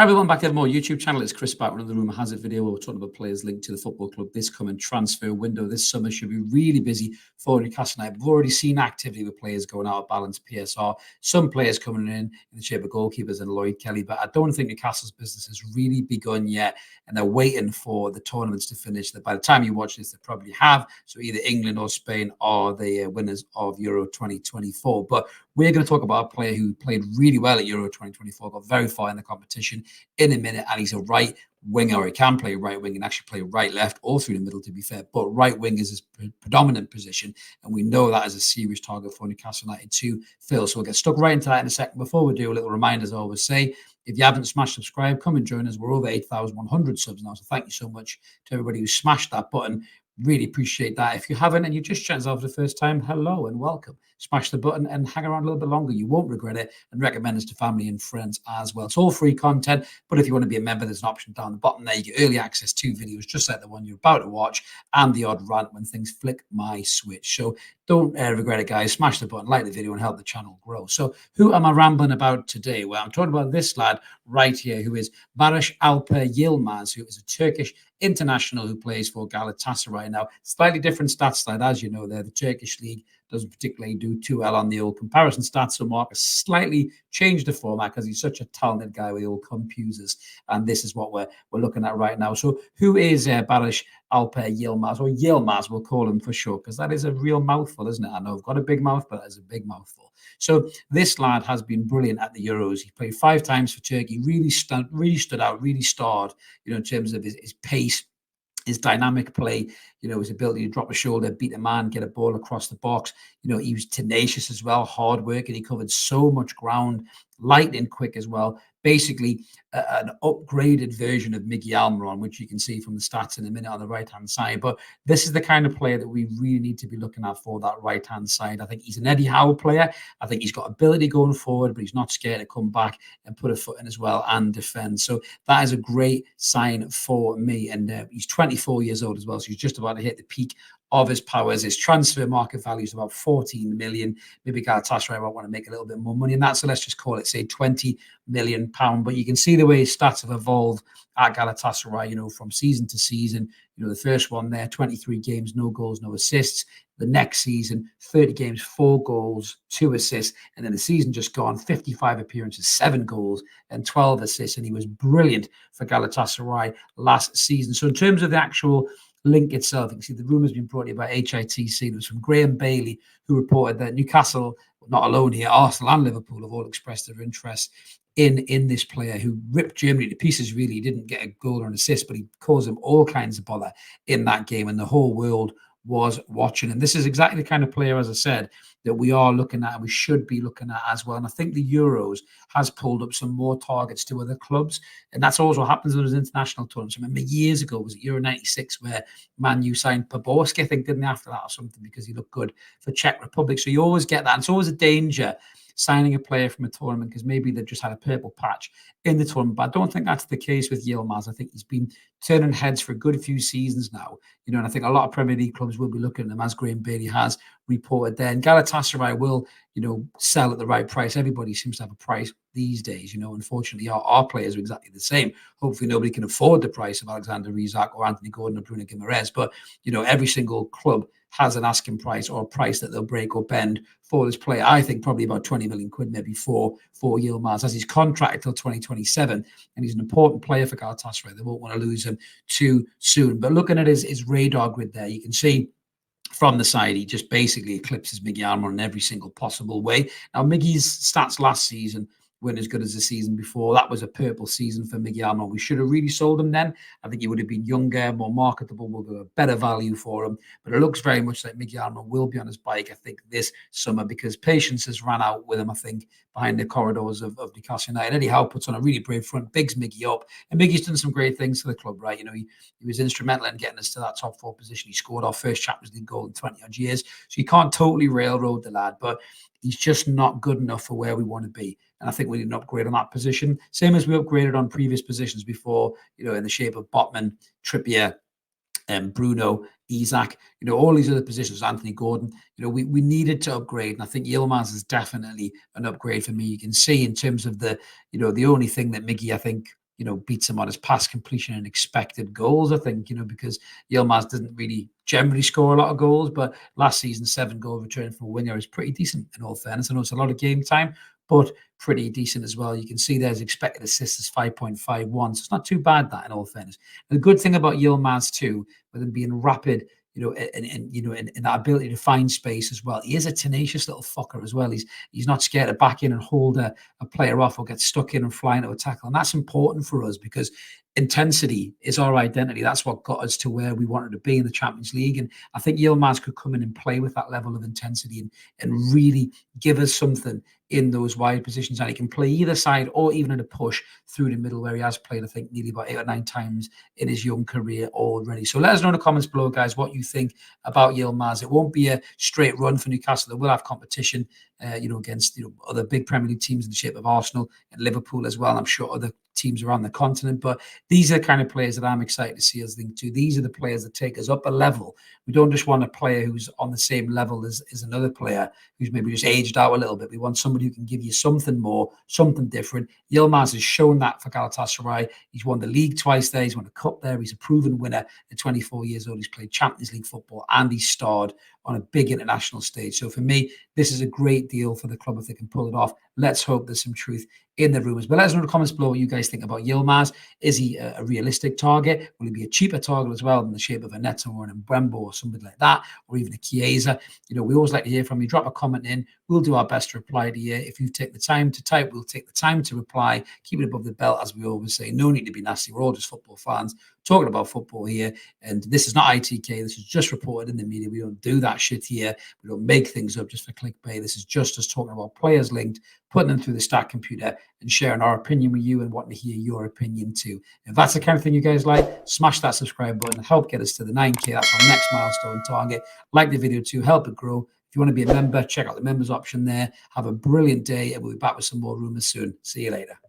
Hi everyone, back to the more YouTube channel. It's Chris back with another Rumour Has It video where we're talking about players linked to the football club. This coming transfer window this summer should be really busy for Newcastle United. We've already seen activity with players going out of balance, PSR, some players coming in the shape of goalkeepers and Lloyd Kelly, but I don't think Newcastle's business has really begun yet, and they're waiting for the tournaments to finish. That by the time you watch this, they probably have. So either England or Spain are the winners of Euro 2024. But we're going to talk about a player who played really well at Euro 2024, got very far in the competition in a minute, and he's a right winger, or he can play right wing and actually play right, left, or through the middle, to be fair. But right wing is his predominant position, and we know that is a serious target for Newcastle United to fill. So we'll get stuck right into that in a second. Before we do, a little reminder, as I always say, if you haven't smashed subscribe, come and join us. We're over 8,100 subs now, so thank you so much to everybody who smashed that button. Really appreciate that. If you haven't and you just chatting us for the first time, hello and welcome. Smash the button and hang around a little bit longer. You won't regret it, and recommend us to family and friends as well. It's all free content, but if you want to be a member, there's an option down the bottom there. You get early access to videos just like the one you're about to watch, and the odd rant when things flick my switch. So don't regret it, guys. Smash the button, like the video, and help the channel grow. So who am I rambling about today? Well, I'm talking about this lad right here, who is Barış Alper Yılmaz, who is a Turkish international who plays for Galatasaray. Now, slightly different stats slide, as you know, there. The Turkish league doesn't particularly do too well on the old comparison stats, so Marcus slightly changed the format because he's such a talented guy with the old computers, and this is what we're looking at right now. So who is Barış Alper Yılmaz, or Yilmaz, we'll call him for sure, because that is a real mouthful, isn't it? I know I've got a big mouth, but that is a big mouthful. So this lad has been brilliant at the Euros. He played 5 times for Turkey, really stood out, really starred, in terms of his pace, his dynamic play, his ability to drop a shoulder, beat a man, get a ball across the box. He was tenacious as well, hard work, and he covered so much ground, lightning quick as well. Basically, an upgraded version of Miggy Almiron, which you can see from the stats in a minute on the right-hand side. But this is the kind of player that we really need to be looking at for that right-hand side. I think he's an Eddie Howe player. I think he's got ability going forward, but he's not scared to come back and put a foot in as well and defend. So that is a great sign for me. And he's 24 years old as well, so he's just about to hit the peak of his powers. His transfer market value is about 14 million. Maybe Galatasaray might want to make a little bit more money in that, so let's just call it, say, 20 million pound. But you can see the way his stats have evolved at Galatasaray, from season to season. The first one there, 23 games, no goals, no assists. The next season, 30 games, 4 goals, 2 assists. And then the season just gone, 55 appearances, 7 goals and 12 assists. And he was brilliant for Galatasaray last season. So in terms of the actual link itself, you can see the rumour has been brought to you by HITC. It was from Graham Bailey, who reported that Newcastle, not alone here, Arsenal and Liverpool have all expressed their interest in this player who ripped Germany to pieces. Really, he didn't get a goal or an assist, but he caused them all kinds of bother in that game, and the whole world was watching. And this is exactly the kind of player, as I said, that we are looking at and we should be looking at as well. And I think the Euros has pulled up some more targets to other clubs, and that's always what happens in those international tournaments. I remember years ago, was it Euro 96, where Man U signed Poborski, I think, didn't they, after that or something, because he looked good for Czech Republic. So you always get that, and it's always a danger signing a player from a tournament because maybe they've just had a purple patch in the tournament. But I don't think that's the case with Yilmaz. I think he's been turning heads for a good few seasons now, and I think a lot of Premier League clubs will be looking at him, as Graham Bailey has reported there. And Galatasaray will, sell at the right price. Everybody seems to have a price these days. Unfortunately, our players are exactly the same. Hopefully, nobody can afford the price of Alexander Isak or Anthony Gordon or Bruno Guimaraes. But, every single club has an asking price or a price that they'll break or bend for this player. I think probably about 20 million quid maybe for Yilmaz, as he's contracted till 2027, and he's an important player for Galatasaray. They won't want to lose him too soon. But looking at his radar grid there, you can see from the side, he just basically eclipses Miggy Almiron in every single possible way. Now, Miggy's stats last season weren't as good as the season before. That was a purple season for Miggy Almiron. We should have really sold him then. I think he would have been younger, more marketable, will be a better value for him. But it looks very much like Miggy Almiron will be on his bike, I think, this summer, because patience has run out with him, I think, behind the corridors of Newcastle United. Eddie Howe puts on a really brave front, bigs Miggy up, and Miggy's done some great things for the club, right? He was instrumental in getting us to that top 4 position. He scored our first Champions League goal in 20-odd years. So you can't totally railroad the lad, but he's just not good enough for where we want to be. And I think we need an upgrade on that position, same as we upgraded on previous positions before, in the shape of Botman, Trippier, Bruno, Isak, all these other positions, Anthony Gordon, we needed to upgrade. And I think Yilmaz is definitely an upgrade for me. You can see in terms of the only thing that Miggy, I think, beats him on his pass completion and expected goals, I think, because Yilmaz doesn't really generally score a lot of goals, but last season, 7-goal return from a winger is pretty decent, in all fairness. I know it's a lot of game time, but pretty decent as well. You can see there's expected assists is 5.51, so it's not too bad, that, in all fairness. And the good thing about Yilmaz too, with him being rapid, in that ability to find space as well. He is a tenacious little fucker as well. He's not scared to back in and hold a player off or get stuck in and fly into a tackle. And that's important for us because intensity is our identity. That's what got us to where we wanted to be in the Champions League. And I think Yilmaz could come in and play with that level of intensity and really give us something in those wide positions. And he can play either side or even at a push through the middle, where he has played, I think, nearly about 8 or 9 times in his young career already. So let us know in the comments below, guys, what you think about Yilmaz. It won't be a straight run for Newcastle. They will have competition, against other big Premier League teams in the shape of Arsenal and Liverpool as well. And I'm sure other teams around the continent. But these are the kind of players that I'm excited to see us link to. These are the players that take us up a level. We don't just want a player who's on the same level as another player who's maybe just aged out a little bit. We want somebody who can give you something more, something different. Yilmaz has shown that for Galatasaray. He's won the league twice there. He's won a cup there. He's a proven winner at 24 years old. He's played Champions League football and he's starred on a big international stage. So for me, this is a great deal for the club if they can pull it off. Let's hope there's some truth in the rumours. But let us know in the comments below what you guys think about Yilmaz. Is he a realistic target? Will he be a cheaper target as well in the shape of a Neto or an Mbembo or somebody like that, or even a Chiesa? We always like to hear from you. Drop a comment in. We'll do our best to reply to you. If you take the time to type, we'll take the time to reply. Keep it above the belt, as we always say. No need to be nasty. We're all just football fans talking about football here. And this is not ITK. This is just reported in the media. We don't do that shit here. We don't make things up just for clickbait. This is just us talking about players linked, putting them through the stat computer and sharing our opinion with you and wanting to hear your opinion too. If that's the kind of thing you guys like, smash that subscribe button, help get us to the 9K. That's our next milestone target. Like the video too, help it grow. If you want to be a member, check out the members option there. Have a brilliant day, and we'll be back with some more rumors soon. See you later.